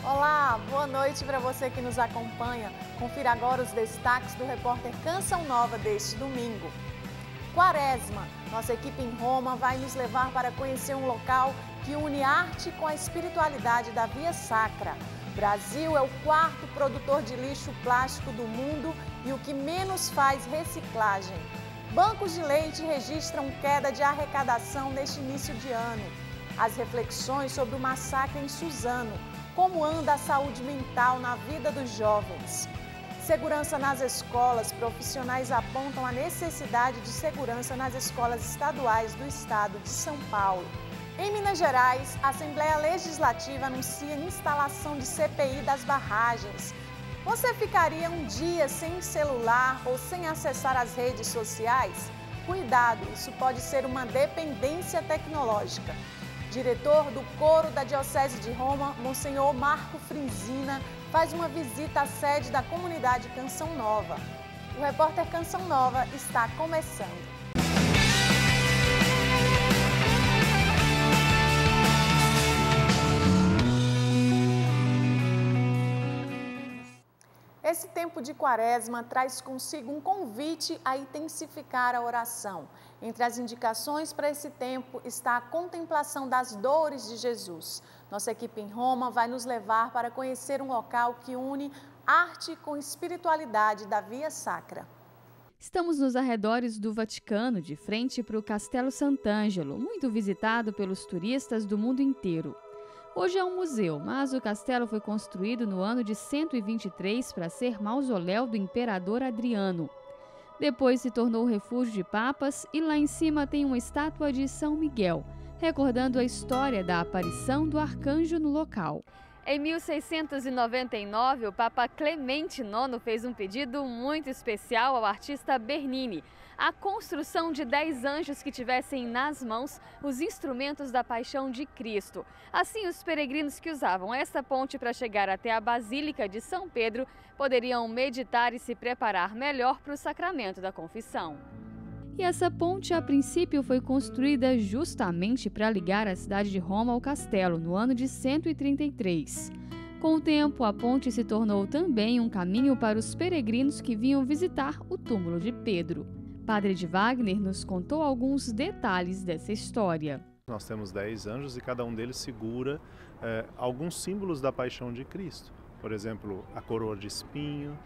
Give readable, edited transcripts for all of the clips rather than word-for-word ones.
Olá, boa noite para você que nos acompanha. Confira agora os destaques do repórter Canção Nova deste domingo. Quaresma, nossa equipe em Roma vai nos levar para conhecer um local que une arte com a espiritualidade da Via Sacra. Brasil é o quarto produtor de lixo plástico do mundo e o que menos faz reciclagem. Bancos de leite registram queda de arrecadação neste início de ano. As reflexões sobre o massacre em Suzano. Como anda a saúde mental na vida dos jovens? Segurança nas escolas. Profissionais apontam a necessidade de segurança nas escolas estaduais do estado de São Paulo. Em Minas Gerais, a Assembleia Legislativa anuncia a instalação de CPI das barragens. Você ficaria um dia sem celular ou sem acessar as redes sociais? Cuidado, isso pode ser uma dependência tecnológica. Diretor do coro da Diocese de Roma, Monsenhor Marco Frinzina, faz uma visita à sede da comunidade Canção Nova. O repórter Canção Nova está começando. Esse tempo de Quaresma traz consigo um convite a intensificar a oração. Entre as indicações para esse tempo está a contemplação das dores de Jesus. Nossa equipe em Roma vai nos levar para conhecer um local que une arte com espiritualidade da Via Sacra. Estamos nos arredores do Vaticano, de frente para o Castelo Sant'Angelo, muito visitado pelos turistas do mundo inteiro. Hoje é um museu, mas o castelo foi construído no ano de 123 para ser mausoléu do imperador Adriano. Depois se tornou refúgio de papas e lá em cima tem uma estátua de São Miguel, recordando a história da aparição do arcanjo no local. Em 1699, o Papa Clemente IX fez um pedido muito especial ao artista Bernini: a construção de 10 anjos que tivessem nas mãos os instrumentos da Paixão de Cristo. Assim, os peregrinos que usavam essa ponte para chegar até a Basílica de São Pedro poderiam meditar e se preparar melhor para o sacramento da confissão. E essa ponte, a princípio, foi construída justamente para ligar a cidade de Roma ao castelo, no ano de 133. Com o tempo, a ponte se tornou também um caminho para os peregrinos que vinham visitar o túmulo de Pedro. Padre de Wagner nos contou alguns detalhes dessa história. Nós temos 10 anjos e cada um deles segura alguns símbolos da paixão de Cristo. Por exemplo, a coroa de espinho,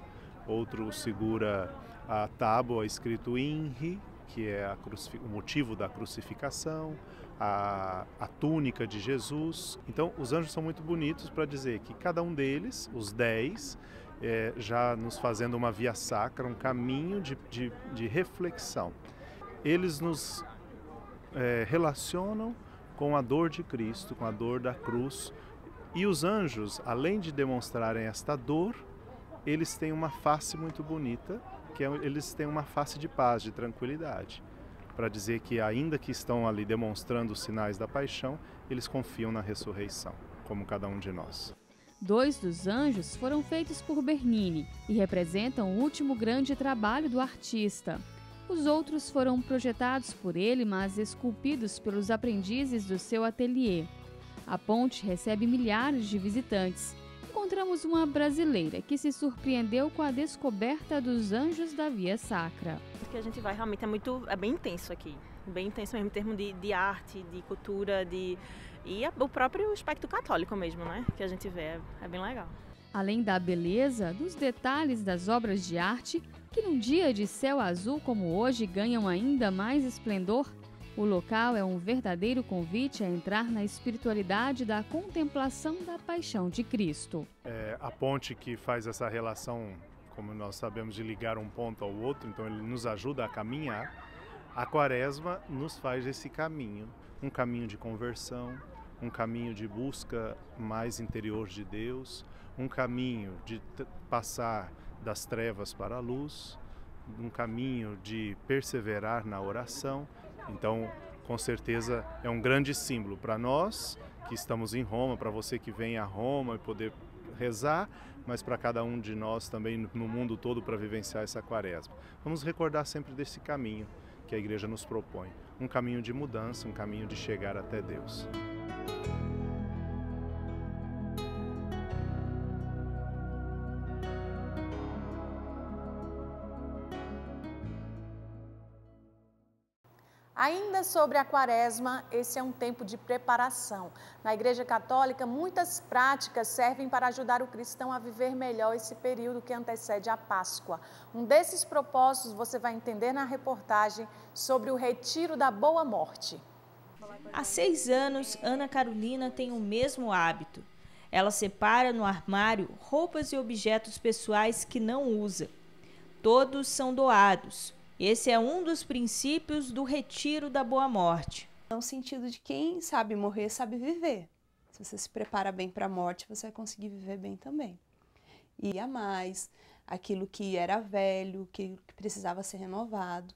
outro segura a tábua escrito INRI, que é o motivo da crucificação, a túnica de Jesus. Então, os anjos são muito bonitos para dizer que cada um deles, os 10, já nos fazendo uma via sacra, um caminho de reflexão. Eles nos relacionam com a dor de Cristo, com a dor da cruz. E os anjos, além de demonstrarem esta dor, eles têm uma face muito bonita, eles têm uma face de paz, de tranquilidade, para dizer que ainda que estão ali demonstrando os sinais da paixão, eles confiam na ressurreição, como cada um de nós. 2 dos anjos foram feitos por Bernini e representam o último grande trabalho do artista. Os outros foram projetados por ele, mas esculpidos pelos aprendizes do seu ateliê. A ponte recebe milhares de visitantes. Encontramos uma brasileira que se surpreendeu com a descoberta dos anjos da Via Sacra. O que a gente vai realmente é bem intenso aqui, bem intenso mesmo em termos de arte, de cultura, o próprio aspecto católico mesmo, né? Que a gente vê, é bem legal. Além da beleza, dos detalhes das obras de arte, que num dia de céu azul como hoje ganham ainda mais esplendor, o local é um verdadeiro convite a entrar na espiritualidade da contemplação da paixão de Cristo. A ponte que faz essa relação, como nós sabemos, de ligar um ponto ao outro, então ele nos ajuda a caminhar. A Quaresma nos faz esse caminho, um caminho de conversão, um caminho de busca mais interior de Deus, um caminho de passar das trevas para a luz, um caminho de perseverar na oração. Então, com certeza, é um grande símbolo para nós que estamos em Roma, para você que vem a Roma e poder rezar, mas para cada um de nós também no mundo todo para vivenciar essa Quaresma. Vamos recordar sempre desse caminho que a Igreja nos propõe, um caminho de mudança, um caminho de chegar até Deus. Ainda sobre a Quaresma, esse é um tempo de preparação. Na Igreja Católica, muitas práticas servem para ajudar o cristão a viver melhor esse período que antecede a Páscoa. Um desses propósitos você vai entender na reportagem sobre o Retiro da Boa Morte. Há 6 anos, Ana Carolina tem o mesmo hábito. Ela separa no armário roupas e objetos pessoais que não usa. Todos são doados. Esse é um dos princípios do Retiro da Boa Morte. É um sentido de quem sabe morrer, sabe viver. Se você se prepara bem para a morte, você vai conseguir viver bem também. E a mais, aquilo que era velho, que precisava ser renovado.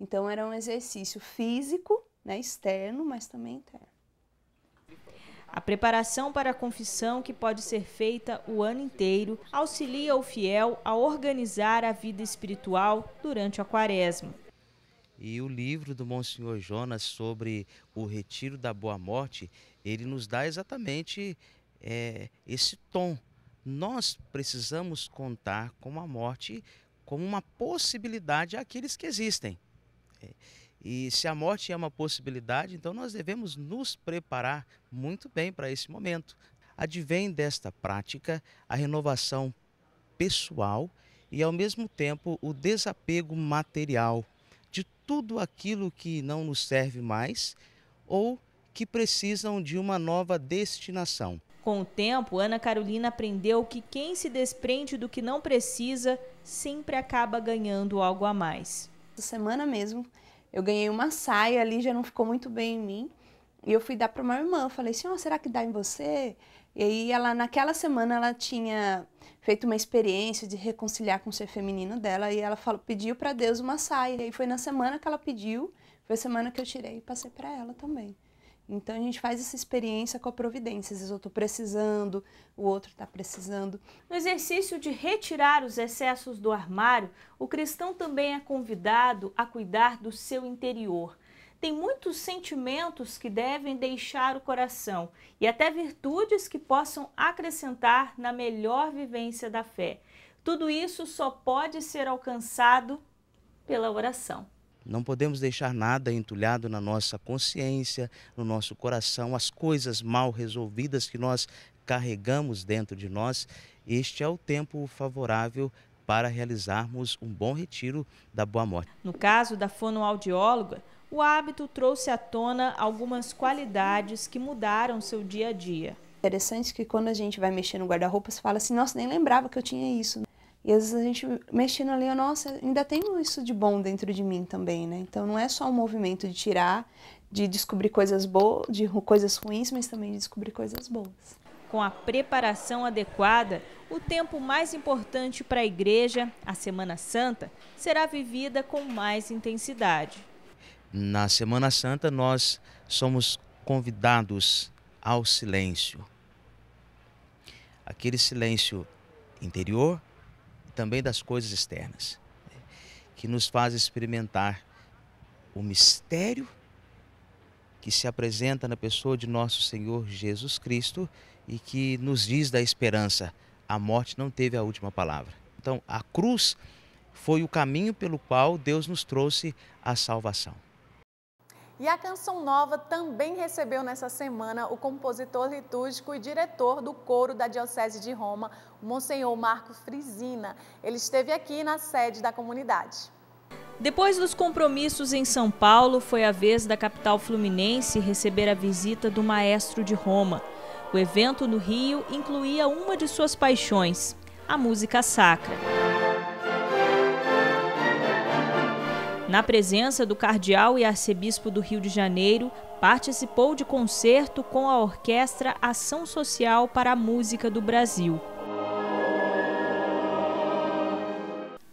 Então era um exercício físico, né, externo, mas também interno. A preparação para a confissão, que pode ser feita o ano inteiro, auxilia o fiel a organizar a vida espiritual durante a Quaresma. E o livro do Monsenhor Jonas sobre o Retiro da Boa Morte, ele nos dá exatamente esse tom. Nós precisamos contar com a morte como uma possibilidade àqueles que existem. E se a morte é uma possibilidade, então nós devemos nos preparar muito bem para esse momento. Advém desta prática a renovação pessoal e, ao mesmo tempo, o desapego material de tudo aquilo que não nos serve mais ou que precisam de uma nova destinação. Com o tempo, Ana Carolina aprendeu que quem se desprende do que não precisa sempre acaba ganhando algo a mais. Essa semana mesmo, eu ganhei uma saia ali, já não ficou muito bem em mim. E eu fui dar para uma irmã, eu falei assim, será que dá em você? E aí, naquela semana, ela tinha feito uma experiência de reconciliar com o ser feminino dela. E ela pediu para Deus uma saia. E foi na semana que ela pediu, foi a semana que eu tirei e passei para ela também. Então a gente faz essa experiência com a providência. Às vezes eu estou precisando, o outro está precisando. No exercício de retirar os excessos do armário, o cristão também é convidado a cuidar do seu interior. Tem muitos sentimentos que devem deixar o coração e até virtudes que possam acrescentar na melhor vivência da fé. Tudo isso só pode ser alcançado pela oração. Não podemos deixar nada entulhado na nossa consciência, no nosso coração, as coisas mal resolvidas que nós carregamos dentro de nós. Este é o tempo favorável para realizarmos um bom retiro da Boa Morte. No caso da fonoaudióloga, o hábito trouxe à tona algumas qualidades que mudaram seu dia a dia. Interessante que quando a gente vai mexer no guarda-roupa, você fala assim, nossa, nem lembrava que eu tinha isso. E às vezes a gente mexendo ali, nossa, ainda tenho isso de bom dentro de mim também, né? Então não é só um movimento de tirar, de descobrir coisas boas, de coisas ruins, mas também de descobrir coisas boas. Com a preparação adequada, o tempo mais importante para a igreja, a Semana Santa, será vivida com mais intensidade. Na Semana Santa nós somos convidados ao silêncio. Aquele silêncio interior, também das coisas externas, que nos faz experimentar o mistério que se apresenta na pessoa de nosso Senhor Jesus Cristo e que nos diz da esperança. A morte não teve a última palavra. Então, a cruz foi o caminho pelo qual Deus nos trouxe a salvação. E a Canção Nova também recebeu nessa semana o compositor litúrgico e diretor do coro da Diocese de Roma, o Monsenhor Marco Frisina. Ele esteve aqui na sede da comunidade. Depois dos compromissos em São Paulo, foi a vez da capital fluminense receber a visita do maestro de Roma. O evento no Rio incluía uma de suas paixões, a música sacra. Na presença do cardeal e arcebispo do Rio de Janeiro, participou de concerto com a Orquestra Ação Social para a Música do Brasil.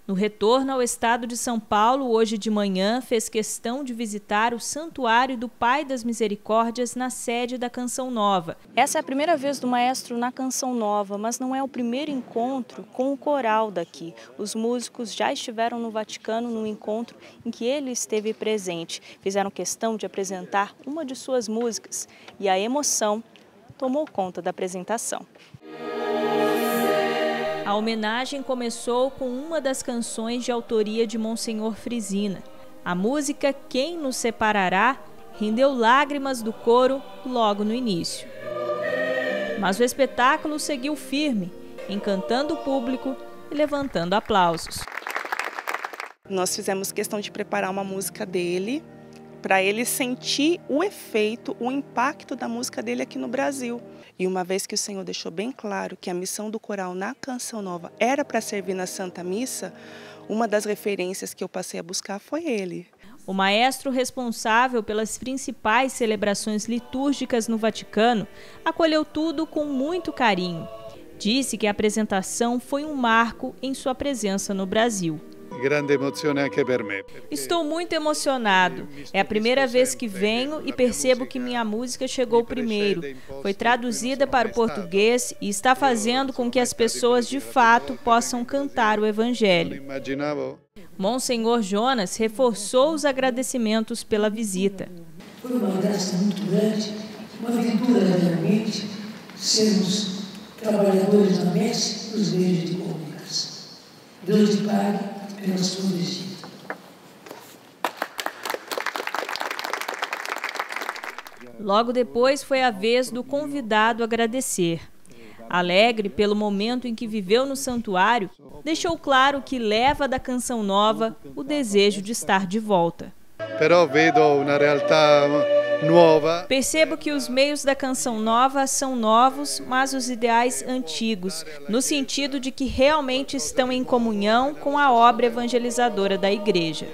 No retorno ao estado de São Paulo, hoje de manhã, fez questão de visitar o Santuário do Pai das Misericórdias na sede da Canção Nova. Essa é a primeira vez do maestro na Canção Nova, mas não é o primeiro encontro com o coral daqui. Os músicos já estiveram no Vaticano num encontro em que ele esteve presente. Fizeram questão de apresentar uma de suas músicas e a emoção tomou conta da apresentação. A homenagem começou com uma das canções de autoria de Monsenhor Frisina. A música Quem Nos Separará rendeu lágrimas do coro logo no início. Mas o espetáculo seguiu firme, encantando o público e levantando aplausos. Nós fizemos questão de preparar uma música dele, para ele sentir o efeito, o impacto da música dele aqui no Brasil. E uma vez que o Senhor deixou bem claro que a missão do coral na Canção Nova era para servir na Santa Missa, uma das referências que eu passei a buscar foi ele. O maestro responsável pelas principais celebrações litúrgicas no Vaticano acolheu tudo com muito carinho. Disse que a apresentação foi um marco em sua presença no Brasil. Estou muito emocionado. É a primeira vez que venho e percebo que minha música chegou primeiro. Foi traduzida para o português e está fazendo com que as pessoas de fato possam cantar o Evangelho. Monsenhor Jonas reforçou os agradecimentos pela visita. Foi uma graça muito grande, uma aventura realmente, sermos trabalhadores na messe dos meios de comunicação. Deus te pague pela sua visita. Logo depois foi a vez do convidado agradecer. Alegre pelo momento em que viveu no santuário, deixou claro que leva da Canção Nova o desejo de estar de volta. Percebo que os meios da Canção Nova são novos, mas os ideais antigos, no sentido de que realmente estão em comunhão com a obra evangelizadora da Igreja.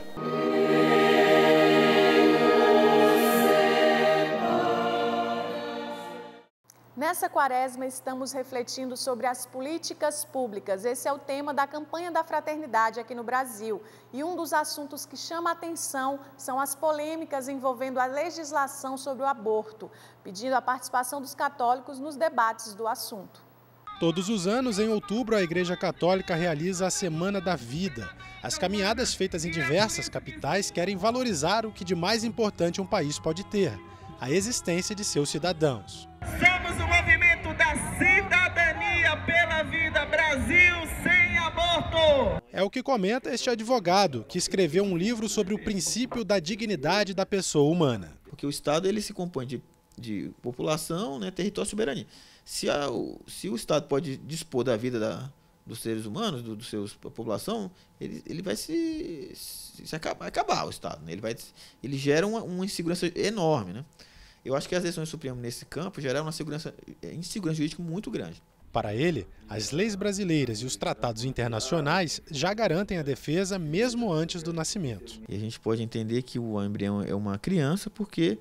Nessa quaresma, estamos refletindo sobre as políticas públicas. Esse é o tema da campanha da fraternidade aqui no Brasil. E um dos assuntos que chama a atenção são as polêmicas envolvendo a legislação sobre o aborto, pedindo a participação dos católicos nos debates do assunto. Todos os anos, em outubro, a Igreja Católica realiza a Semana da Vida. As caminhadas feitas em diversas capitais querem valorizar o que de mais importante um país pode ter: a existência de seus cidadãos. Somos o movimento da cidadania pela vida, Brasil sem aborto! É o que comenta este advogado, que escreveu um livro sobre o princípio da dignidade da pessoa humana. Porque o Estado ele se compõe de população, né, território e soberania. Se o Estado pode dispor da vida dos seres humanos, da população, ele vai acabar o Estado. Né? Ele gera uma insegurança enorme, né? Eu acho que as decisões supremas nesse campo geraram uma insegurança jurídica muito grande. Para ele, as leis brasileiras e os tratados internacionais já garantem a defesa mesmo antes do nascimento. E a gente pode entender que o embrião é uma criança porque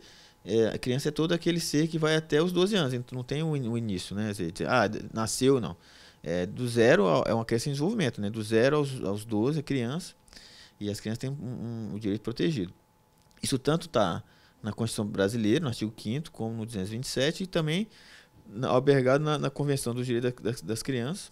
a criança é todo aquele ser que vai até os 12 anos, então não tem o início, né? Nasceu, não. Do zero é uma criança em desenvolvimento, né? Do 0 aos 12 é criança e as crianças têm o direito protegido. Isso tanto está na Constituição Brasileira, no artigo 5º, como no 227, e também albergado na Convenção dos Direitos das Crianças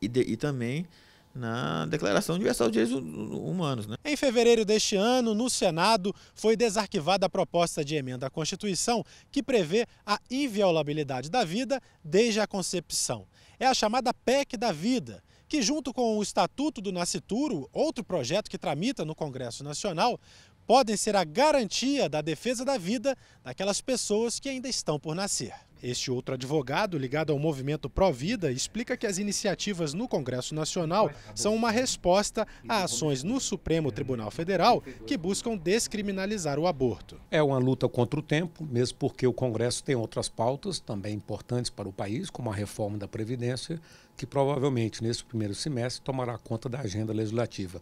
e também na Declaração Universal de Direitos Humanos. Né? Em fevereiro deste ano, no Senado, foi desarquivada a proposta de emenda à Constituição que prevê a inviolabilidade da vida desde a concepção. É a chamada PEC da Vida, que junto com o Estatuto do Nascituro, outro projeto que tramita no Congresso Nacional, podem ser a garantia da defesa da vida daquelas pessoas que ainda estão por nascer. Este outro advogado, ligado ao movimento Pró-Vida, explica que as iniciativas no Congresso Nacional são uma resposta a ações no Supremo Tribunal Federal que buscam descriminalizar o aborto. É uma luta contra o tempo, mesmo porque o Congresso tem outras pautas também importantes para o país, como a reforma da Previdência, que provavelmente nesse primeiro semestre tomará conta da agenda legislativa.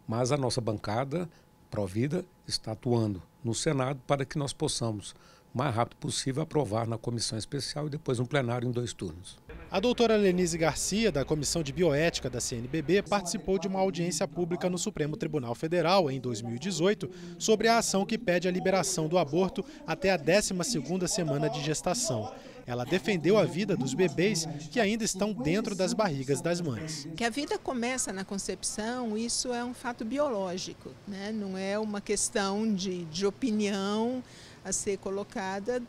Mas a nossa bancada Pró-Vida está atuando no Senado para que nós possamos, o mais rápido possível, aprovar na comissão especial e depois um plenário em 2 turnos. A doutora Lenise Garcia, da Comissão de Bioética da CNBB, participou de uma audiência pública no Supremo Tribunal Federal, em 2018, sobre a ação que pede a liberação do aborto até a 12ª semana de gestação. Ela defendeu a vida dos bebês que ainda estão dentro das barrigas das mães. Que a vida começa na concepção, isso é um fato biológico, né? Não é uma questão de opinião a ser colocada.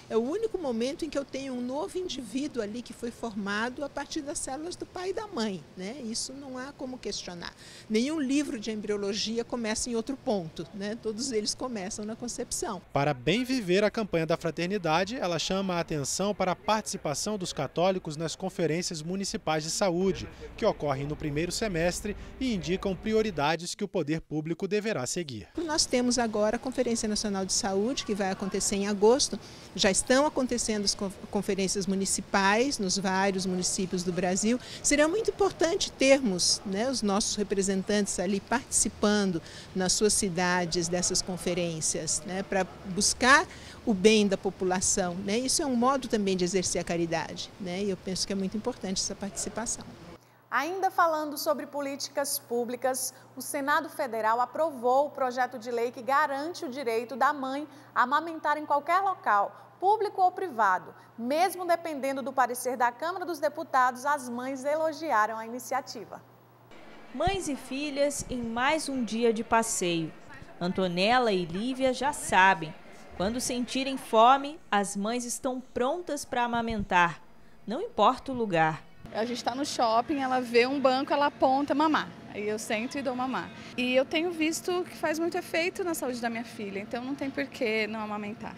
É o único momento em que eu tenho um novo indivíduo ali que foi formado a partir das células do pai e da mãe, né? Isso não há como questionar. Nenhum livro de embriologia começa em outro ponto, né? Todos eles começam na concepção. Para bem viver a campanha da fraternidade, ela chama a atenção para a participação dos católicos nas conferências municipais de saúde, que ocorrem no primeiro semestre e indicam prioridades que o poder público deverá seguir. Nós temos agora a Conferência Nacional de Saúde, que vai acontecer em agosto. Já estão acontecendo as conferências municipais nos vários municípios do Brasil. Será muito importante termos, né, os nossos representantes ali participando nas suas cidades dessas conferências, né, para buscar o bem da população, né? Isso é um modo também de exercer a caridade, né? E eu penso que é muito importante essa participação. Ainda falando sobre políticas públicas, o Senado Federal aprovou o projeto de lei que garante o direito da mãe a amamentar em qualquer local, público ou privado. Mesmo dependendo do parecer da Câmara dos Deputados, as mães elogiaram a iniciativa. Mães e filhas em mais um dia de passeio. Antonella e Lívia já sabem. Quando sentirem fome, as mães estão prontas para amamentar. Não importa o lugar. A gente está no shopping, ela vê um banco, ela aponta mamar. Aí eu sento e dou mamar. E eu tenho visto que faz muito efeito na saúde da minha filha, então não tem por que não amamentar.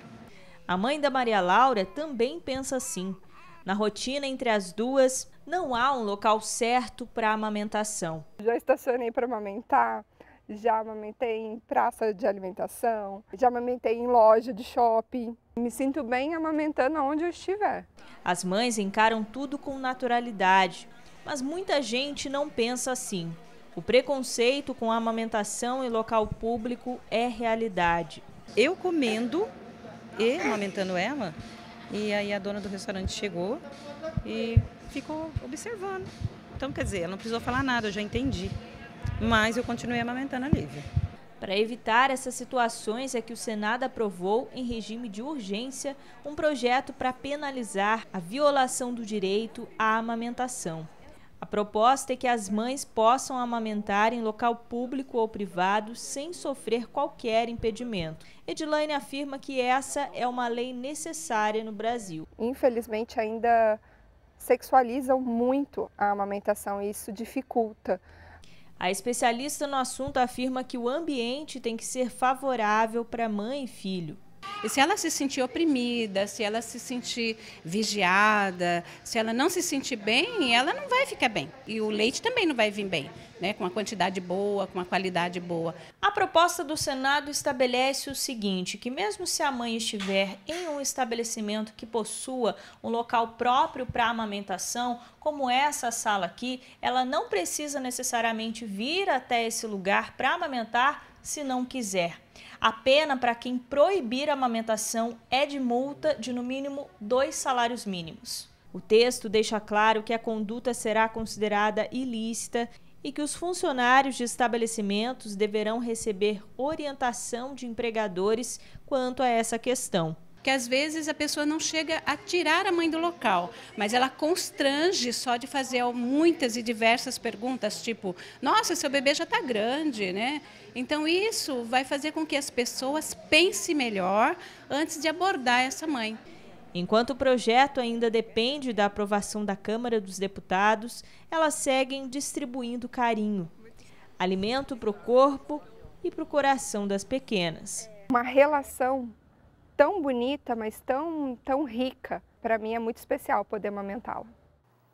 A mãe da Maria Laura também pensa assim. Na rotina entre as duas, não há um local certo para amamentação. Já estacionei para amamentar. Já amamentei em praça de alimentação, já amamentei em loja de shopping. Me sinto bem amamentando onde eu estiver. As mães encaram tudo com naturalidade, mas muita gente não pensa assim. O preconceito com a amamentação em local público é realidade. Eu comendo e amamentando ela, e aí a dona do restaurante chegou e ficou observando. Então, quer dizer, ela não precisou falar nada, eu já entendi. Mas eu continuei amamentando a Lívia. Para evitar essas situações é que o Senado aprovou, em regime de urgência, um projeto para penalizar a violação do direito à amamentação. A proposta é que as mães possam amamentar em local público ou privado sem sofrer qualquer impedimento. Edilaine afirma que essa é uma lei necessária no Brasil. Infelizmente, ainda sexualizam muito a amamentação e isso dificulta. A especialista no assunto afirma que o ambiente tem que ser favorável para mãe e filho. E se ela se sentir oprimida, se ela se sentir vigiada, se ela não se sentir bem, ela não vai ficar bem. E o leite também não vai vir bem, né? Com uma quantidade boa, com uma qualidade boa. A proposta do Senado estabelece o seguinte, que mesmo se a mãe estiver em um estabelecimento que possua um local próprio para amamentação, como essa sala aqui, ela não precisa necessariamente vir até esse lugar para amamentar se não quiser. A pena para quem proibir a amamentação é de multa de no mínimo 2 salários mínimos. O texto deixa claro que a conduta será considerada ilícita e que os funcionários de estabelecimentos deverão receber orientação de empregadores quanto a essa questão. Que às vezes a pessoa não chega a tirar a mãe do local, mas ela constrange só de fazer muitas e diversas perguntas, tipo, nossa, seu bebê já está grande, né? Então isso vai fazer com que as pessoas pensem melhor antes de abordar essa mãe. Enquanto o projeto ainda depende da aprovação da Câmara dos Deputados, elas seguem distribuindo carinho, alimento para o corpo e para o coração das pequenas. Uma relação tão bonita, mas tão rica. Para mim é muito especial poder amamentá-la.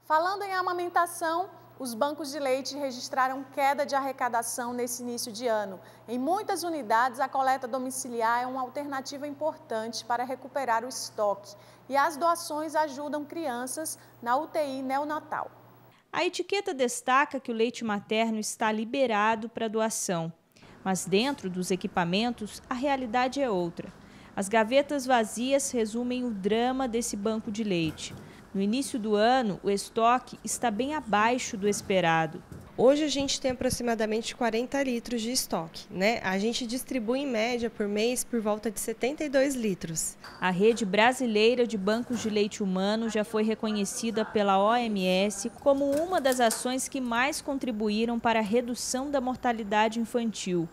Falando em amamentação, os bancos de leite registraram queda de arrecadação nesse início de ano. Em muitas unidades, a coleta domiciliar é uma alternativa importante para recuperar o estoque. E as doações ajudam crianças na UTI neonatal. A etiqueta destaca que o leite materno está liberado para doação. Mas dentro dos equipamentos, a realidade é outra. As gavetas vazias resumem o drama desse banco de leite. No início do ano, o estoque está bem abaixo do esperado. Hoje a gente tem aproximadamente 40 litros de estoque, né? A gente distribui em média por mês por volta de 72 litros. A rede brasileira de bancos de leite humano já foi reconhecida pela OMS como uma das ações que mais contribuíram para a redução da mortalidade infantil.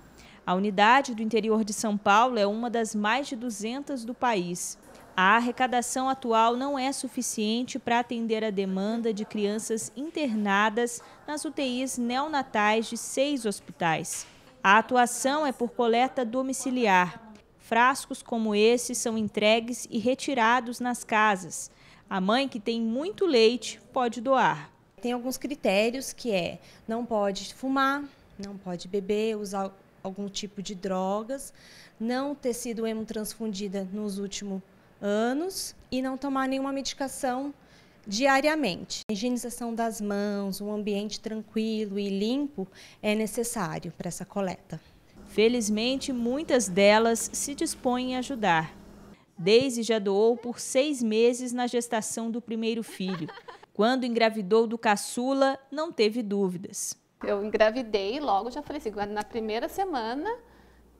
A unidade do interior de São Paulo é uma das mais de 200 do país. A arrecadação atual não é suficiente para atender a demanda de crianças internadas nas UTIs neonatais de 6 hospitais. A atuação é por coleta domiciliar. Frascos como esse são entregues e retirados nas casas. A mãe que tem muito leite pode doar. Tem alguns critérios que não pode fumar, não pode beber, usar algum tipo de drogas, não ter sido hemotransfundida nos últimos anos e não tomar nenhuma medicação diariamente. A higienização das mãos, um ambiente tranquilo e limpo é necessário para essa coleta. Felizmente, muitas delas se dispõem a ajudar. Deise já doou por 6 meses na gestação do primeiro filho. Quando engravidou do caçula, não teve dúvidas. Eu engravidei e logo já falei assim, na primeira semana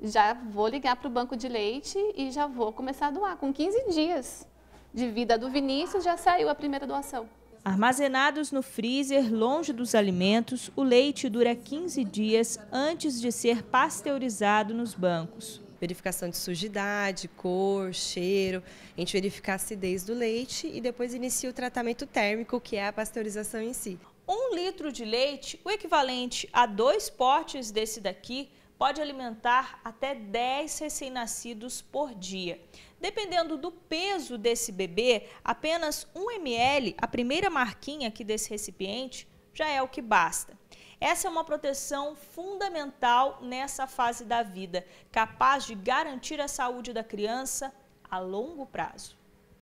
já vou ligar para o banco de leite e já vou começar a doar. Com 15 dias de vida do Vinícius já saiu a primeira doação. Armazenados no freezer, longe dos alimentos, o leite dura 15 dias antes de ser pasteurizado nos bancos. Verificação de sujidade, cor, cheiro, a gente verifica a acidez do leite e depois inicia o tratamento térmico, que é a pasteurização em si. 1 litro de leite, o equivalente a 2 potes desse daqui, pode alimentar até 10 recém-nascidos por dia. Dependendo do peso desse bebê, apenas 1 ml, a primeira marquinha aqui desse recipiente, já é o que basta. Essa é uma proteção fundamental nessa fase da vida, capaz de garantir a saúde da criança a longo prazo.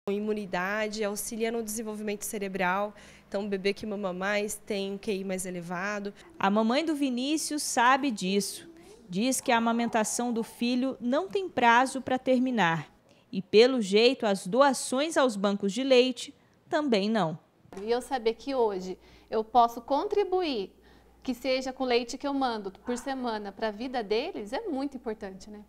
A imunidade auxilia no desenvolvimento cerebral, então o bebê que mama mais tem um QI mais elevado. A mamãe do Vinícius sabe disso. Diz que a amamentação do filho não tem prazo para terminar. E, pelo jeito, as doações aos bancos de leite também não. E eu saber que hoje eu posso contribuir, que seja com o leite que eu mando por semana para a vida deles, é muito importante, né?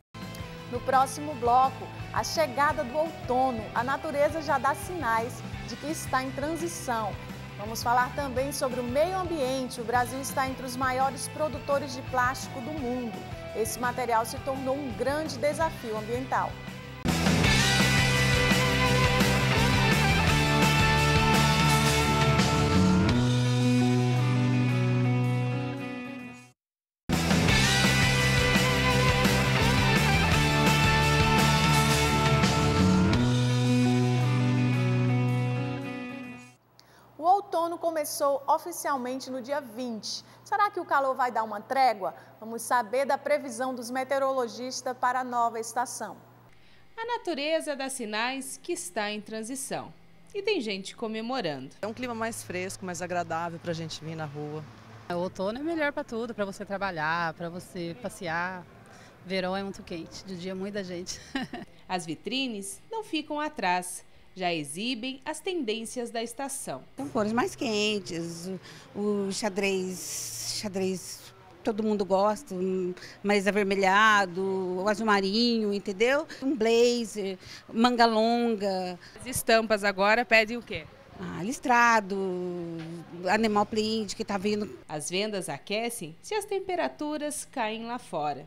No próximo bloco, a chegada do outono. A natureza já dá sinais de que está em transição. Vamos falar também sobre o meio ambiente. O Brasil está entre os maiores produtores de plástico do mundo. Esse material se tornou um grande desafio ambiental. O outono começou oficialmente no dia 20. Será que o calor vai dar uma trégua? Vamos saber da previsão dos meteorologistas para a nova estação. A natureza dá sinais que está em transição. E tem gente comemorando. É um clima mais fresco, mais agradável para a gente vir na rua. O outono é melhor para tudo, para você trabalhar, para você passear. Verão é muito quente, de dia muita gente. As vitrines não ficam atrás. Já exibem as tendências da estação. São cores mais quentes, o xadrez todo mundo gosta, mais avermelhado, o azul marinho, entendeu? Um blazer, manga longa. As estampas agora pedem o quê? Listrado, animal print que tá vindo. As vendas aquecem se as temperaturas caem lá fora.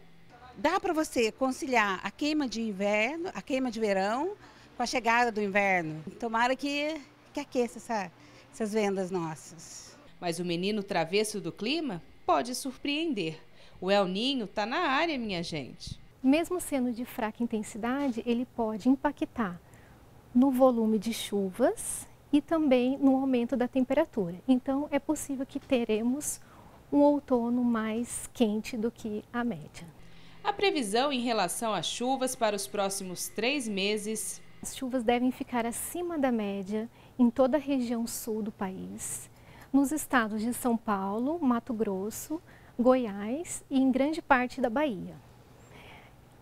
Dá para você conciliar a queima de inverno, a queima de verão, com a chegada do inverno. Tomara que aqueça essas vendas nossas. Mas o menino travesso do clima pode surpreender. O El Niño está na área, minha gente. Mesmo sendo de fraca intensidade, ele pode impactar no volume de chuvas e também no aumento da temperatura. Então, é possível que teremos um outono mais quente do que a média. A previsão em relação às chuvas para os próximos 3 meses... As chuvas devem ficar acima da média em toda a região sul do país, nos estados de São Paulo, Mato Grosso, Goiás e em grande parte da Bahia.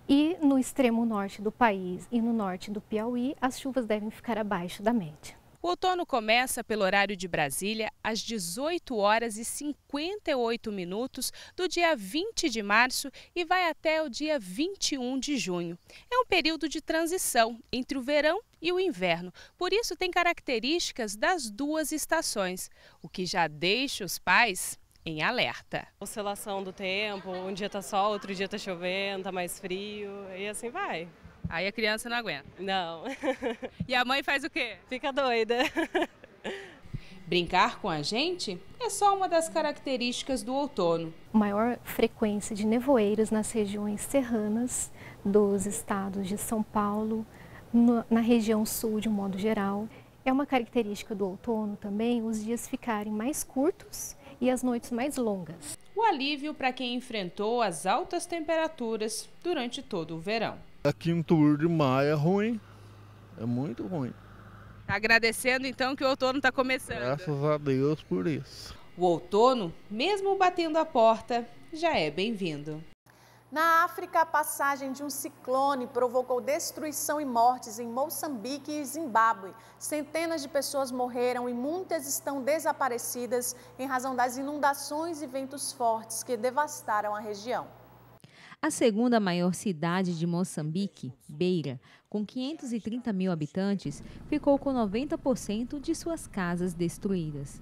E no extremo norte do país e no norte do Piauí, as chuvas devem ficar abaixo da média. O outono começa pelo horário de Brasília às 18h58 do dia 20 de março e vai até o dia 21 de junho. É um período de transição entre o verão e o inverno, por isso tem características das duas estações, o que já deixa os pais em alerta. Oscilação do tempo, um dia tá sol, outro dia tá chovendo, tá mais frio e assim vai. Aí a criança não aguenta. Não. E a mãe faz o quê? Fica doida. Brincar com a gente é só uma das características do outono. Maior frequência de nevoeiros nas regiões serranas dos estados de São Paulo, na região sul de um modo geral. É uma característica do outono também os dias ficarem mais curtos e as noites mais longas. O alívio para quem enfrentou as altas temperaturas durante todo o verão. A quintura de maio é ruim, é muito ruim. Agradecendo então que o outono está começando. Graças a Deus por isso. O outono, mesmo batendo a porta, já é bem-vindo. Na África, a passagem de um ciclone provocou destruição e mortes em Moçambique e Zimbábue. Centenas de pessoas morreram e muitas estão desaparecidas em razão das inundações e ventos fortes que devastaram a região. A segunda maior cidade de Moçambique, Beira, com 530 mil habitantes, ficou com 90% de suas casas destruídas.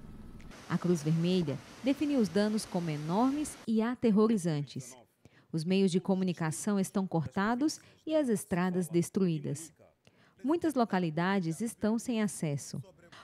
A Cruz Vermelha definiu os danos como enormes e aterrorizantes. Os meios de comunicação estão cortados e as estradas destruídas. Muitas localidades estão sem acesso.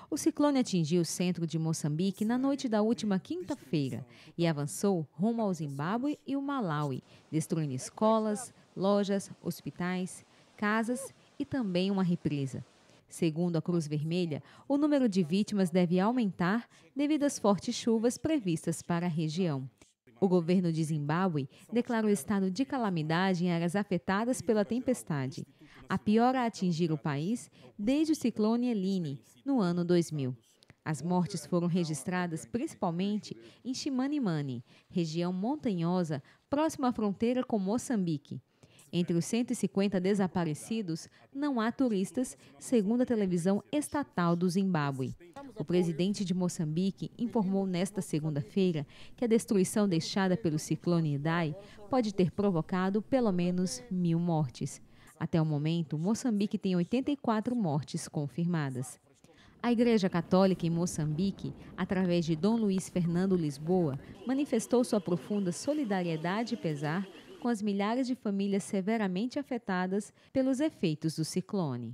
O ciclone atingiu o centro de Moçambique na noite da última quinta-feira e avançou rumo ao Zimbábue e o Malawi, destruindo escolas, lojas, hospitais, casas e também uma represa. Segundo a Cruz Vermelha, o número de vítimas deve aumentar devido às fortes chuvas previstas para a região. O governo de Zimbábue declarou estado de calamidade em áreas afetadas pela tempestade, a pior a atingir o país desde o ciclone Eline, no ano 2000. As mortes foram registradas principalmente em Chimanimani, região montanhosa próxima à fronteira com Moçambique. Entre os 150 desaparecidos, não há turistas, segundo a televisão estatal do Zimbábue. O presidente de Moçambique informou nesta segunda-feira que a destruição deixada pelo ciclone Idai pode ter provocado pelo menos 1.000 mortes. Até o momento, Moçambique tem 84 mortes confirmadas. A Igreja Católica em Moçambique, através de Dom Luiz Fernando Lisboa, manifestou sua profunda solidariedade e pesar com as milhares de famílias severamente afetadas pelos efeitos do ciclone.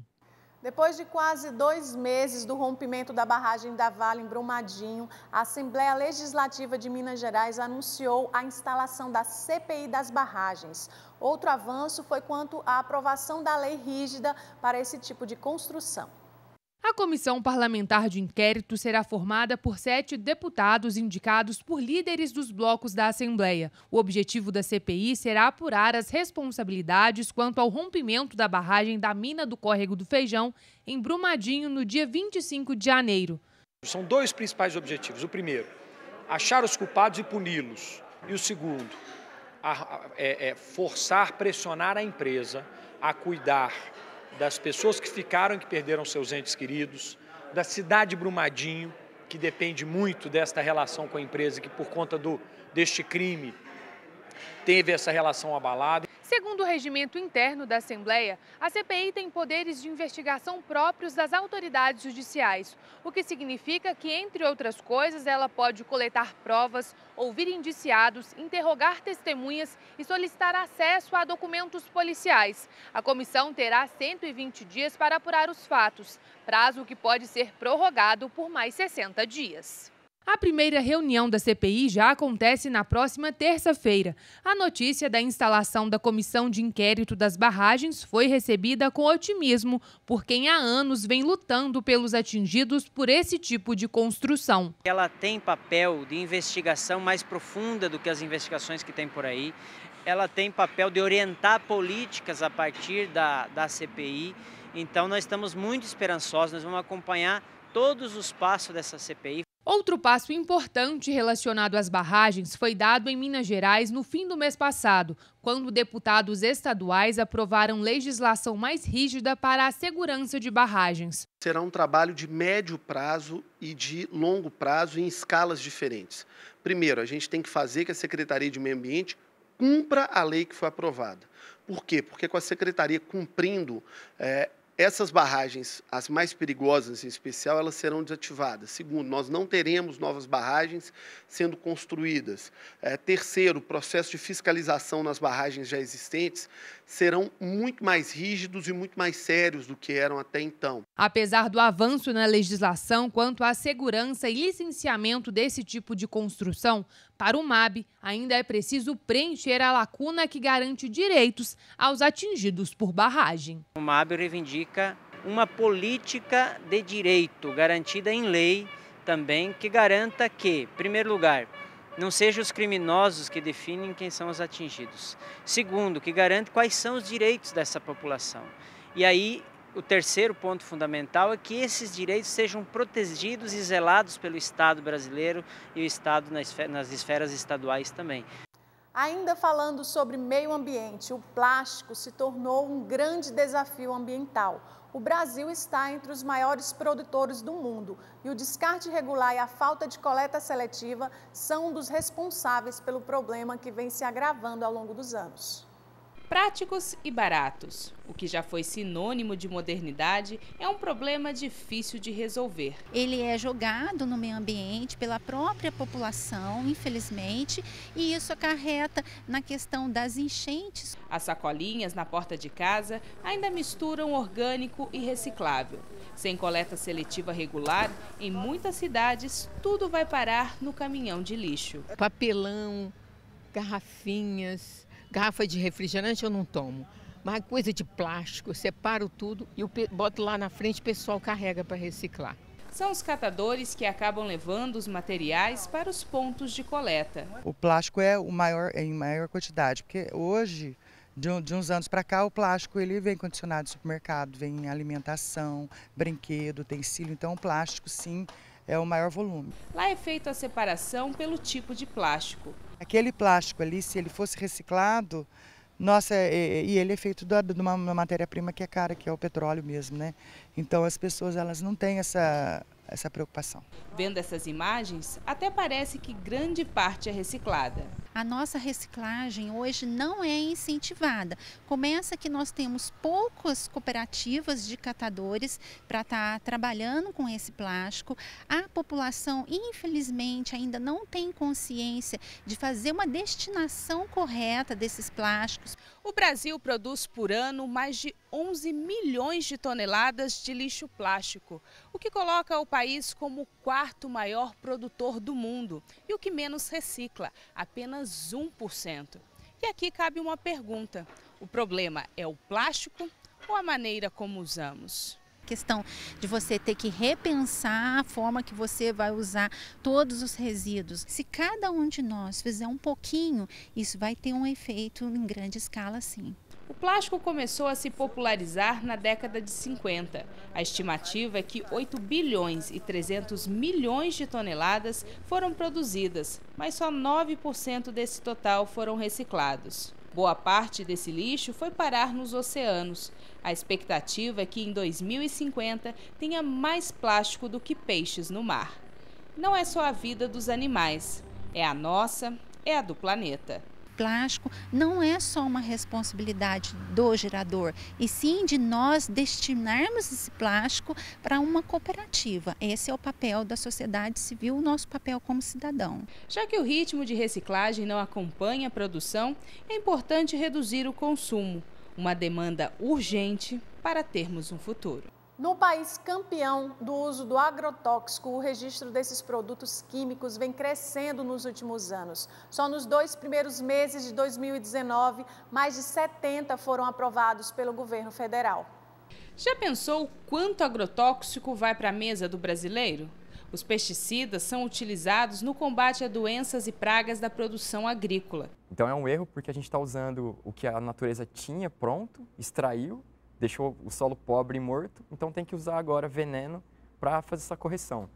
Depois de quase 2 meses do rompimento da barragem da Vale em Brumadinho, a Assembleia Legislativa de Minas Gerais anunciou a instalação da CPI das barragens. Outro avanço foi quanto à aprovação da lei rígida para esse tipo de construção. A comissão parlamentar de inquérito será formada por 7 deputados indicados por líderes dos blocos da Assembleia. O objetivo da CPI será apurar as responsabilidades quanto ao rompimento da barragem da mina do Córrego do Feijão, em Brumadinho, no dia 25 de janeiro. São 2 principais objetivos. O primeiro, achar os culpados e puni-los. E o segundo, forçar, pressionar a empresa a cuidar das pessoas que ficaram e que perderam seus entes queridos, da cidade de Brumadinho, que depende muito desta relação com a empresa, que por conta deste crime teve essa relação abalada. Segundo o regimento interno da Assembleia, a CPI tem poderes de investigação próprios das autoridades judiciais, o que significa que, entre outras coisas, ela pode coletar provas, ouvir indiciados, interrogar testemunhas e solicitar acesso a documentos policiais. A comissão terá 120 dias para apurar os fatos, prazo que pode ser prorrogado por mais 60 dias. A primeira reunião da CPI já acontece na próxima terça-feira. A notícia da instalação da comissão de inquérito das barragens foi recebida com otimismo por quem há anos vem lutando pelos atingidos por esse tipo de construção. Ela tem papel de investigação mais profunda do que as investigações que tem por aí. Ela tem papel de orientar políticas a partir da CPI. Então nós estamos muito esperançosos, nós vamos acompanhar todos os passos dessa CPI. Outro passo importante relacionado às barragens foi dado em Minas Gerais no fim do mês passado, quando deputados estaduais aprovaram legislação mais rígida para a segurança de barragens. Será um trabalho de médio prazo e de longo prazo em escalas diferentes. Primeiro, a gente tem que fazer que a Secretaria de Meio Ambiente cumpra a lei que foi aprovada. Por quê? Porque com a Secretaria cumprindo, Essas barragens, as mais perigosas em especial, elas serão desativadas. Segundo, nós não teremos novas barragens sendo construídas. Terceiro, o processo de fiscalização nas barragens já existentes serão muito mais rígidos e muito mais sérios do que eram até então. Apesar do avanço na legislação quanto à segurança e licenciamento desse tipo de construção, para o MAB ainda é preciso preencher a lacuna que garante direitos aos atingidos por barragem. O MAB reivindica uma política de direito garantida em lei também, que garanta que, em primeiro lugar, não sejam os criminosos que definem quem são os atingidos. Segundo, que garante quais são os direitos dessa população. E aí, o terceiro ponto fundamental é que esses direitos sejam protegidos e zelados pelo Estado brasileiro e o Estado nas esferas estaduais também. Ainda falando sobre meio ambiente, o plástico se tornou um grande desafio ambiental. O Brasil está entre os maiores produtores do mundo e o descarte irregular e a falta de coleta seletiva são um dos responsáveis pelo problema que vem se agravando ao longo dos anos. Práticos e baratos. O que já foi sinônimo de modernidade é um problema difícil de resolver. Ele é jogado no meio ambiente pela própria população, infelizmente, e isso acarreta na questão das enchentes. As sacolinhas na porta de casa ainda misturam orgânico e reciclável. Sem coleta seletiva regular, em muitas cidades, tudo vai parar no caminhão de lixo. Papelão, garrafinhas, garrafa de refrigerante eu não tomo, mas coisa de plástico, eu separo tudo e eu boto lá na frente, o pessoal carrega para reciclar. São os catadores que acabam levando os materiais para os pontos de coleta. O plástico é o maior, em maior quantidade, porque hoje, de uns anos para cá, o plástico ele vem condicionado no supermercado, vem em alimentação, brinquedo, utensílio, então o plástico sim é o maior volume. Lá é feita a separação pelo tipo de plástico. Aquele plástico ali, se ele fosse reciclado, nossa, e ele é feito de uma matéria-prima que é cara, que é o petróleo mesmo, né? Então as pessoas elas não têm essa preocupação. Vendo essas imagens, até parece que grande parte é reciclada. A nossa reciclagem hoje não é incentivada. Começa que nós temos poucas cooperativas de catadores para estar trabalhando com esse plástico. A população, infelizmente, ainda não tem consciência de fazer uma destinação correta desses plásticos. O Brasil produz por ano mais de 11 milhões de toneladas de lixo plástico, o que coloca o país como o quarto maior produtor do mundo e o que menos recicla, apenas 1%. E aqui cabe uma pergunta: o problema é o plástico ou a maneira como usamos? Questão de você ter que repensar a forma que você vai usar todos os resíduos. Se cada um de nós fizer um pouquinho, isso vai ter um efeito em grande escala, sim. O plástico começou a se popularizar na década de 50. A estimativa é que 8 bilhões e 300 milhões de toneladas foram produzidas, mas só 9% desse total foram reciclados. Boa parte desse lixo foi parar nos oceanos. A expectativa é que em 2050 tenha mais plástico do que peixes no mar. Não é só a vida dos animais, é a nossa, é a do planeta. Plástico não é só uma responsabilidade do gerador, e sim de nós destinarmos esse plástico para uma cooperativa. Esse é o papel da sociedade civil, o nosso papel como cidadão. Já que o ritmo de reciclagem não acompanha a produção, é importante reduzir o consumo, uma demanda urgente para termos um futuro. No país campeão do uso do agrotóxico, o registro desses produtos químicos vem crescendo nos últimos anos. Só nos 2 primeiros meses de 2019, mais de 70 foram aprovados pelo governo federal. Já pensou quanto agrotóxico vai para a mesa do brasileiro? Os pesticidas são utilizados no combate a doenças e pragas da produção agrícola. Então é um erro porque a gente está usando o que a natureza tinha pronto, extraiu, deixou o solo pobre e morto, então tem que usar agora veneno para fazer essa correção.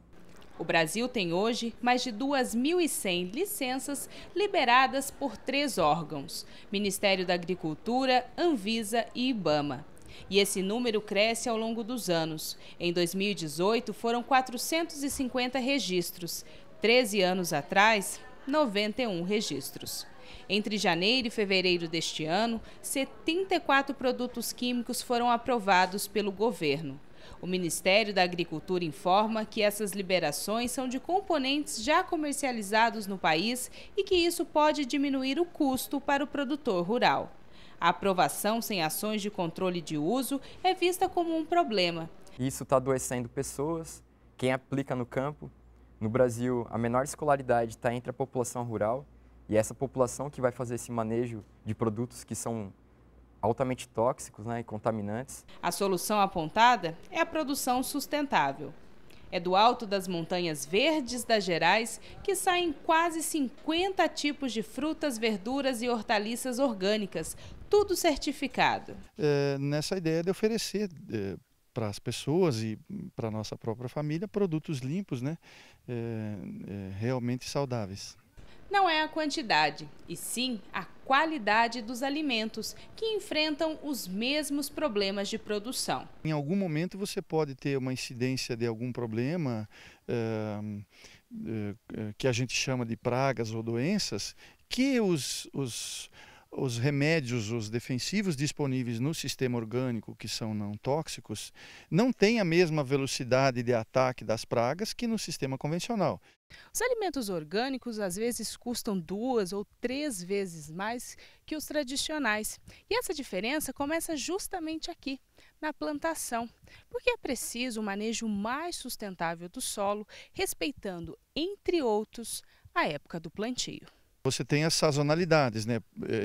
O Brasil tem hoje mais de 2.100 licenças liberadas por 3 órgãos: Ministério da Agricultura, Anvisa e Ibama. E esse número cresce ao longo dos anos. Em 2018 foram 450 registros. 13 anos atrás, 91 registros. Entre janeiro e fevereiro deste ano, 74 produtos químicos foram aprovados pelo governo. O Ministério da Agricultura informa que essas liberações são de componentes já comercializados no país e que isso pode diminuir o custo para o produtor rural. A aprovação sem ações de controle de uso é vista como um problema. Isso está adoecendo pessoas, quem aplica no campo. No Brasil, a menor escolaridade está entre a população rural e essa população que vai fazer esse manejo de produtos que são altamente tóxicos, e contaminantes. A solução apontada é a produção sustentável. É do alto das montanhas verdes das Gerais que saem quase 50 tipos de frutas, verduras e hortaliças orgânicas, tudo certificado. Nessa ideia de oferecer para as pessoas e para a nossa própria família produtos limpos, realmente saudáveis. Não é a quantidade, e sim a qualidade dos alimentos que enfrentam os mesmos problemas de produção. Em algum momento você pode ter uma incidência de algum problema que a gente chama de pragas ou doenças, que os remédios, os defensivos disponíveis no sistema orgânico, que são não tóxicos, não têm a mesma velocidade de ataque das pragas que no sistema convencional. Os alimentos orgânicos às vezes custam 2 ou 3 vezes mais que os tradicionais. E essa diferença começa justamente aqui, na plantação, porque é preciso um manejo mais sustentável do solo, respeitando, entre outros, a época do plantio. Você tem as sazonalidades,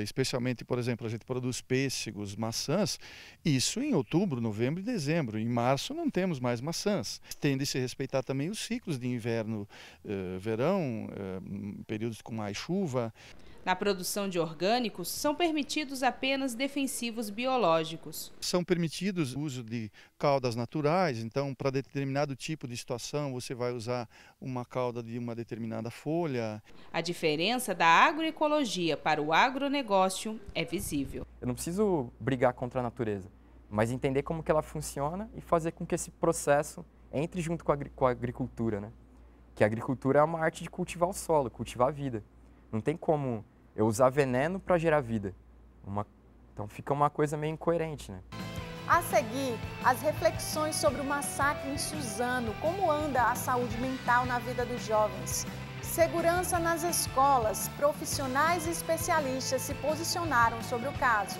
especialmente, por exemplo, a gente produz pêssegos, maçãs, isso em outubro, novembro e dezembro. Em março não temos mais maçãs. Tem de se respeitar também os ciclos de inverno, verão, períodos com mais chuva. Na produção de orgânicos, são permitidos apenas defensivos biológicos. São permitidos o uso de caudas naturais, então para determinado tipo de situação você vai usar uma cauda de uma determinada folha. A diferença da agroecologia para o agronegócio é visível. Eu não preciso brigar contra a natureza, mas entender como que ela funciona e fazer com que esse processo entre junto com a agricultura, Que a agricultura é uma arte de cultivar o solo, cultivar a vida. Não tem como eu usar veneno para gerar vida. Então fica uma coisa meio incoerente, A seguir, as reflexões sobre o massacre em Suzano, como anda a saúde mental na vida dos jovens. Segurança nas escolas, profissionais e especialistas se posicionaram sobre o caso.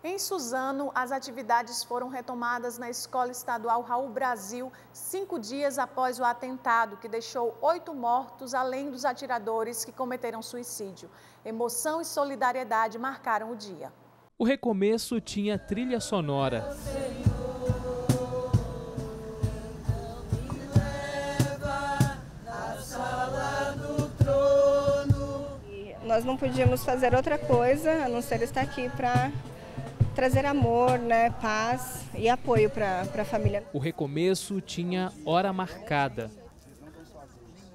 Em Suzano, as atividades foram retomadas na Escola Estadual Raul Brasil 5 dias após o atentado, que deixou 8 mortos, além dos atiradores que cometeram suicídio. Emoção e solidariedade marcaram o dia. O recomeço tinha trilha sonora. Nós não podíamos fazer outra coisa a não ser estar aqui para trazer amor, paz e apoio para a família. O recomeço tinha hora marcada.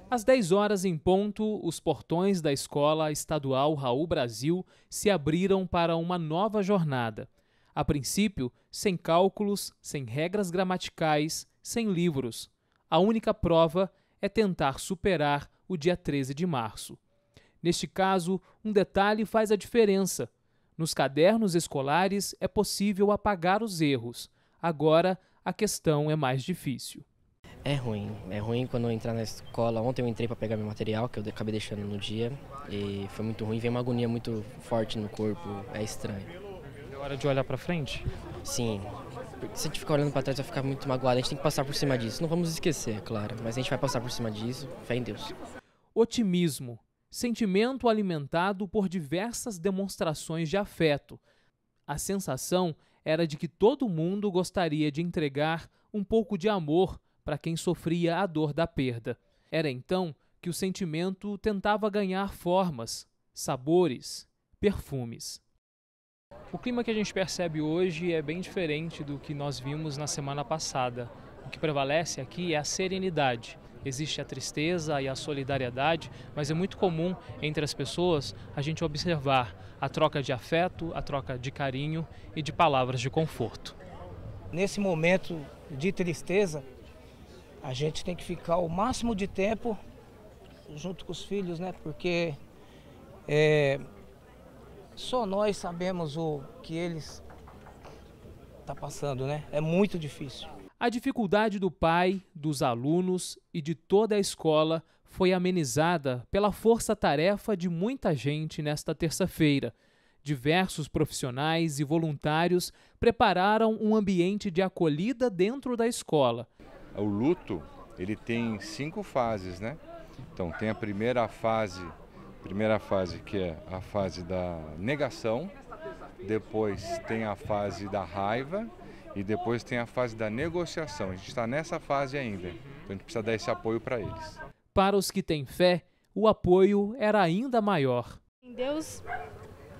Às 10 horas em ponto, os portões da Escola Estadual Raul Brasil se abriram para uma nova jornada. A princípio, sem cálculos, sem regras gramaticais, sem livros. A única prova é tentar superar o dia 13 de março. Neste caso, um detalhe faz a diferença. Nos cadernos escolares é possível apagar os erros. Agora, a questão é mais difícil. É ruim quando eu entrar na escola. Ontem eu entrei para pegar meu material, que eu acabei deixando no dia, e foi muito ruim. Vem uma agonia muito forte no corpo, é estranho. É hora de olhar para frente? Sim, porque se a gente ficar olhando para trás vai ficar muito magoado. A gente tem que passar por cima disso. Não vamos esquecer, é claro, mas a gente vai passar por cima disso. Fé em Deus. Otimismo. Sentimento alimentado por diversas demonstrações de afeto. A sensação era de que todo mundo gostaria de entregar um pouco de amor para quem sofria a dor da perda. Era então que o sentimento tentava ganhar formas, sabores, perfumes. O clima que a gente percebe hoje é bem diferente do que nós vimos na semana passada. O que prevalece aqui é a serenidade. Existe a tristeza e a solidariedade, mas é muito comum entre as pessoas a gente observar a troca de afeto, a troca de carinho e de palavras de conforto. Nesse momento de tristeza, a gente tem que ficar o máximo de tempo junto com os filhos, né? Porque só nós sabemos o que eles estão passando, né? É muito difícil. A dificuldade do pai, dos alunos e de toda a escola foi amenizada pela força-tarefa de muita gente nesta terça-feira. Diversos profissionais e voluntários prepararam um ambiente de acolhida dentro da escola. O luto, ele tem 5 fases, né? Então tem a primeira fase que é a fase da negação, depois tem a fase da raiva e depois tem a fase da negociação. A gente está nessa fase ainda, então a gente precisa dar esse apoio para eles. Para os que têm fé, o apoio era ainda maior. Deus,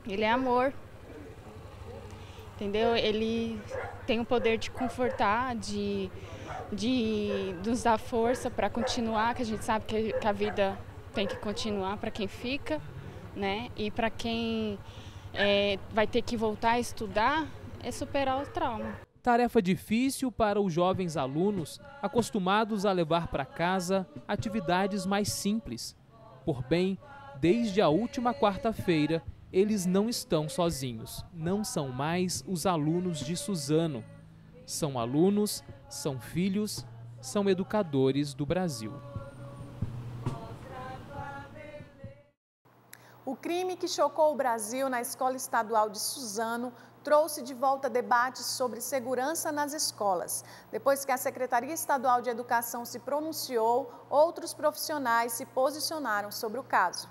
Ele é amor, entendeu? Ele tem o poder de confortar, de nos dar força para continuar, que a gente sabe que a vida tem que continuar para quem fica, né? E para quem vai ter que voltar a estudar, é superar o trauma. Tarefa difícil para os jovens alunos acostumados a levar para casa atividades mais simples. Por bem, desde a última quarta-feira, eles não estão sozinhos. Não são mais os alunos de Suzano. São alunos, são filhos, são educadores do Brasil. O crime que chocou o Brasil na Escola Estadual de Suzano trouxe de volta debates sobre segurança nas escolas. Depois que a Secretaria Estadual de Educação se pronunciou, outros profissionais se posicionaram sobre o caso.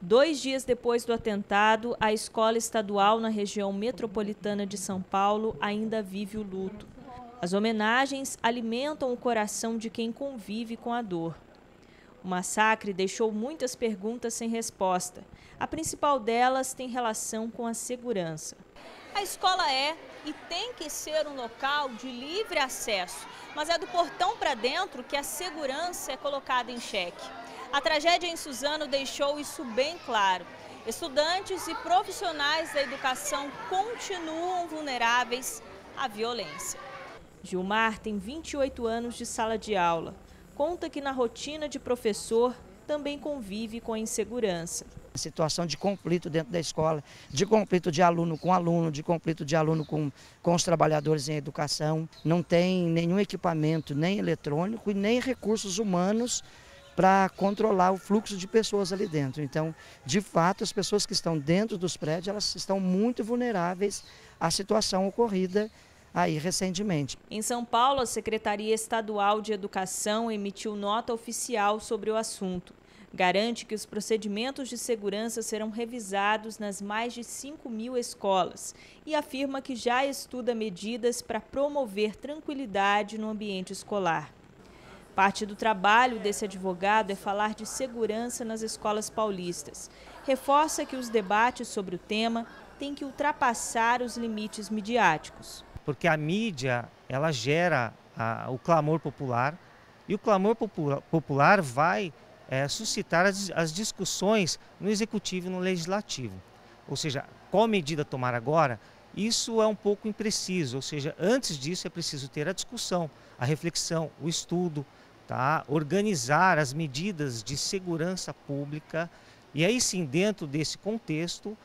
2 dias depois do atentado, a escola estadual na região metropolitana de São Paulo ainda vive o luto. As homenagens alimentam o coração de quem convive com a dor. O massacre deixou muitas perguntas sem resposta. A principal delas tem relação com a segurança. A escola é e tem que ser um local de livre acesso, mas é do portão para dentro que a segurança é colocada em xeque. A tragédia em Suzano deixou isso bem claro. Estudantes e profissionais da educação continuam vulneráveis à violência. Gilmar tem 28 anos de sala de aula. Conta que na rotina de professor também convive com a insegurança. Situação de conflito dentro da escola, de conflito de aluno com aluno, de conflito de aluno com os trabalhadores em educação. Não tem nenhum equipamento, nem eletrônico e nem recursos humanos para controlar o fluxo de pessoas ali dentro. Então, de fato, as pessoas que estão dentro dos prédios, elas estão muito vulneráveis à situação ocorrida aí recentemente. Em São Paulo, a Secretaria Estadual de Educação emitiu nota oficial sobre o assunto. Garante que os procedimentos de segurança serão revisados nas mais de 5.000 escolas e afirma que já estuda medidas para promover tranquilidade no ambiente escolar. Parte do trabalho desse advogado é falar de segurança nas escolas paulistas. Reforça que os debates sobre o tema têm que ultrapassar os limites midiáticos. Porque a mídia, ela gera o clamor popular e o clamor popular vai suscitar as discussões no executivo e no legislativo. Ou seja, qual medida tomar agora? Isso é um pouco impreciso, ou seja, antes disso é preciso ter a discussão, a reflexão, o estudo, tá? Organizar as medidas de segurança pública e aí sim, dentro desse contexto,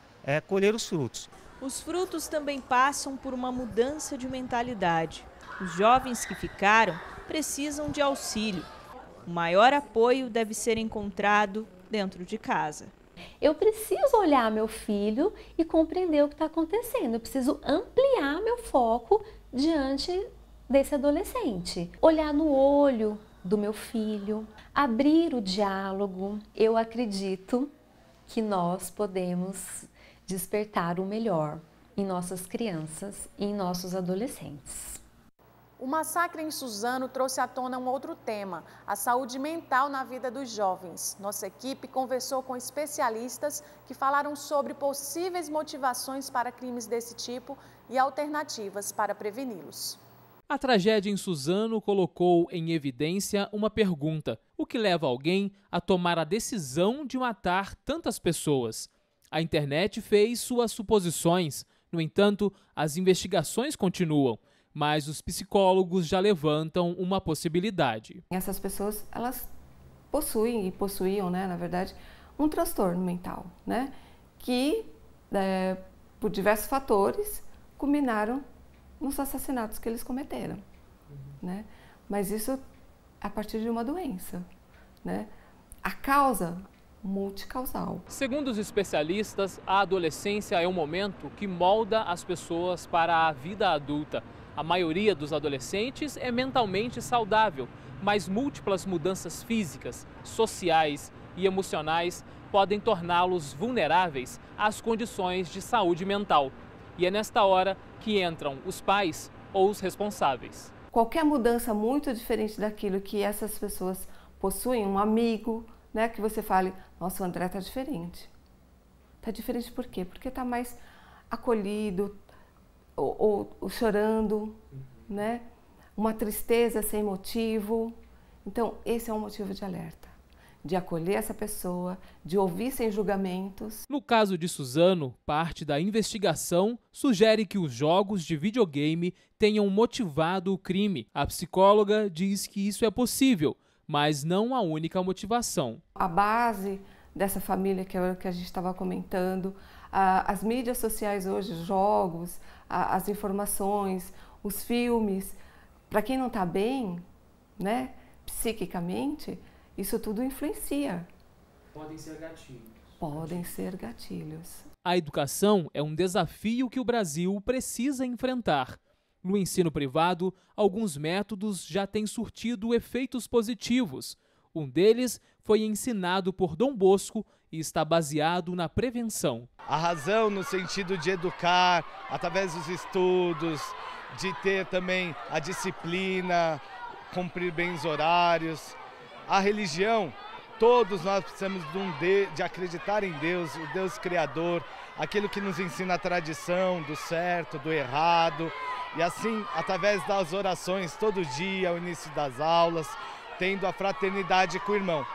colher os frutos. Os frutos também passam por uma mudança de mentalidade. Os jovens que ficaram precisam de auxílio. O maior apoio deve ser encontrado dentro de casa. Eu preciso olhar meu filho e compreender o que está acontecendo. Eu preciso ampliar meu foco diante desse adolescente. Olhar no olho do meu filho, abrir o diálogo. Eu acredito que nós podemos despertar o melhor em nossas crianças e em nossos adolescentes. O massacre em Suzano trouxe à tona um outro tema, a saúde mental na vida dos jovens. Nossa equipe conversou com especialistas que falaram sobre possíveis motivações para crimes desse tipo e alternativas para preveni-los. A tragédia em Suzano colocou em evidência uma pergunta: o que leva alguém a tomar a decisão de matar tantas pessoas? A internet fez suas suposições. No entanto, as investigações continuam, mas os psicólogos já levantam uma possibilidade. Essas pessoas, elas possuem e possuíam, né, na verdade, um transtorno mental, né, que, por diversos fatores, culminaram nos assassinatos que eles cometeram, né? Mas isso a partir de uma doença, né? A causa multicausal. Segundo os especialistas, a adolescência é um momento que molda as pessoas para a vida adulta. A maioria dos adolescentes é mentalmente saudável, mas múltiplas mudanças físicas, sociais e emocionais podem torná-los vulneráveis às condições de saúde mental. E é nesta hora que entram os pais ou os responsáveis. Qualquer mudança muito diferente daquilo que essas pessoas possuem, um amigo, né, que você fale, nossa, o André está diferente. Está diferente por quê? Porque está mais acolhido, ou chorando, né? Uma tristeza sem motivo. Então, esse é um motivo de alerta. De acolher essa pessoa, de ouvir sem julgamentos. No caso de Suzano, parte da investigação sugere que os jogos de videogame tenham motivado o crime. A psicóloga diz que isso é possível, mas não a única motivação. A base dessa família que é o que a gente estava comentando, as mídias sociais hoje, os jogos, as informações, os filmes, para quem não está bem, né, psiquicamente, isso tudo influencia. Podem ser gatilhos. Podem ser gatilhos. A educação é um desafio que o Brasil precisa enfrentar. No ensino privado, alguns métodos já têm surtido efeitos positivos. Um deles foi ensinado por Dom Bosco e está baseado na prevenção. A razão no sentido de educar, através dos estudos, de ter também a disciplina, cumprir bem os horários. A religião, todos nós precisamos de acreditar em Deus, o Deus Criador, aquilo que nos ensina a tradição do certo, do errado. E assim, através das orações todo dia, ao início das aulas, tendo a fraternidade com o irmão.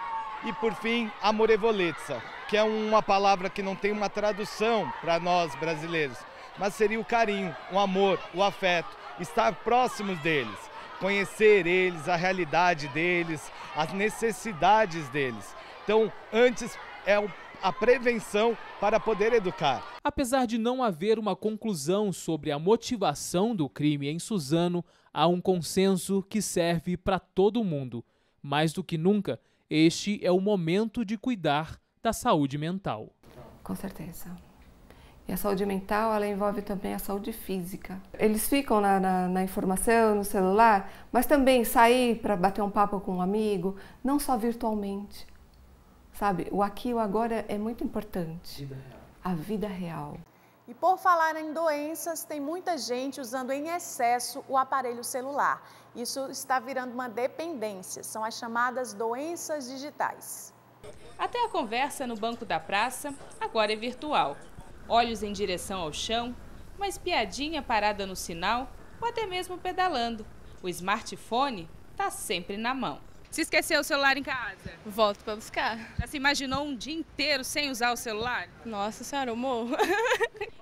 E por fim, amorevolezza, que é uma palavra que não tem uma tradução para nós brasileiros, mas seria o carinho, o amor, o afeto, estar próximos deles, conhecer eles, a realidade deles, as necessidades deles. Então, antes é a prevenção para poder educar. Apesar de não haver uma conclusão sobre a motivação do crime em Suzano, há um consenso que serve para todo mundo. Mais do que nunca, este é o momento de cuidar da saúde mental. Com certeza. E a saúde mental, ela envolve também a saúde física. Eles ficam na informação, no celular, mas também sair para bater um papo com um amigo, não só virtualmente. Sabe, o aqui e o agora é muito importante. A vida real. E por falar em doenças, tem muita gente usando em excesso o aparelho celular. Isso está virando uma dependência, são as chamadas doenças digitais. Até a conversa no banco da praça agora é virtual. Olhos em direção ao chão, uma espiadinha parada no sinal ou até mesmo pedalando. O smartphone está sempre na mão. Se esqueceu o celular em casa? Volto para buscar. Já se imaginou um dia inteiro sem usar o celular? Nossa senhora, eu morro.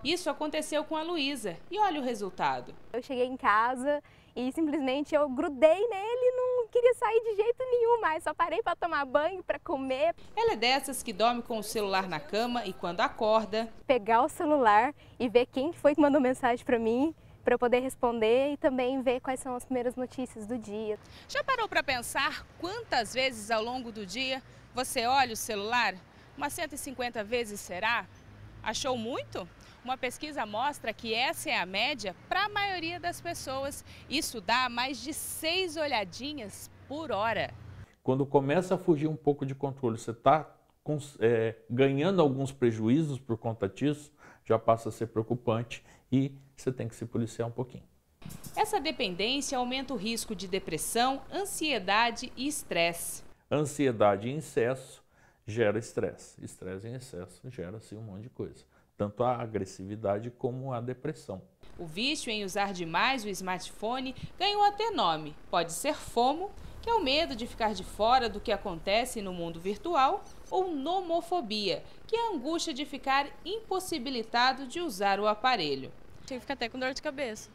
Isso aconteceu com a Luísa e olha o resultado. Eu cheguei em casa e simplesmente eu grudei nele e não queria sair de jeito nenhum mais. Só parei para tomar banho, para comer. Ela é dessas que dorme com o celular na cama e quando acorda... Pegar o celular e ver quem foi que mandou mensagem para mim, para eu poder responder e também ver quais são as primeiras notícias do dia. Já parou para pensar quantas vezes ao longo do dia você olha o celular? Umas 150 vezes será? Achou muito? Uma pesquisa mostra que essa é a média para a maioria das pessoas. Isso dá mais de 6 olhadinhas por hora. Quando começa a fugir um pouco de controle, você está ganhando alguns prejuízos por conta disso, já passa a ser preocupante e você tem que se policiar um pouquinho. Essa dependência aumenta o risco de depressão, ansiedade e estresse. Ansiedade em excesso gera estresse. Estresse em excesso gera assim um monte de coisa. tanto a agressividade como a depressão. O vício em usar demais o smartphone ganhou até nome. Pode ser FOMO, que é o medo de ficar de fora do que acontece no mundo virtual, ou nomofobia, que é a angústia de ficar impossibilitado de usar o aparelho. Chega a ficar até com dor de cabeça.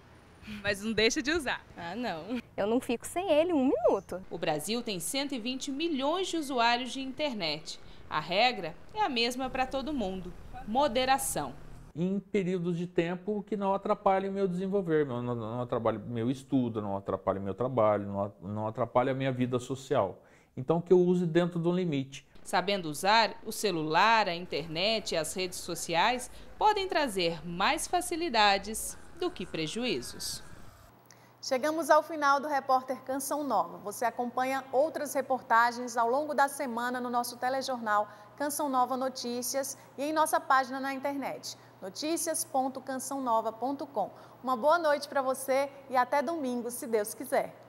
Mas não deixa de usar. Ah, não. Eu não fico sem ele um minuto. O Brasil tem 120 milhões de usuários de internet. A regra é a mesma para todo mundo: moderação. Em períodos de tempo que não atrapalhem o meu desenvolver, não atrapalhem meu estudo, não atrapalhem meu trabalho, não atrapalhem a minha vida social. Então que eu use dentro do limite. Sabendo usar, o celular, a internet e as redes sociais podem trazer mais facilidades do que prejuízos. Chegamos ao final do Repórter Canção Nova. Você acompanha outras reportagens ao longo da semana no nosso telejornal Canção Nova Notícias e em nossa página na internet, noticias.cançãonova.com. Uma boa noite para você e até domingo, se Deus quiser.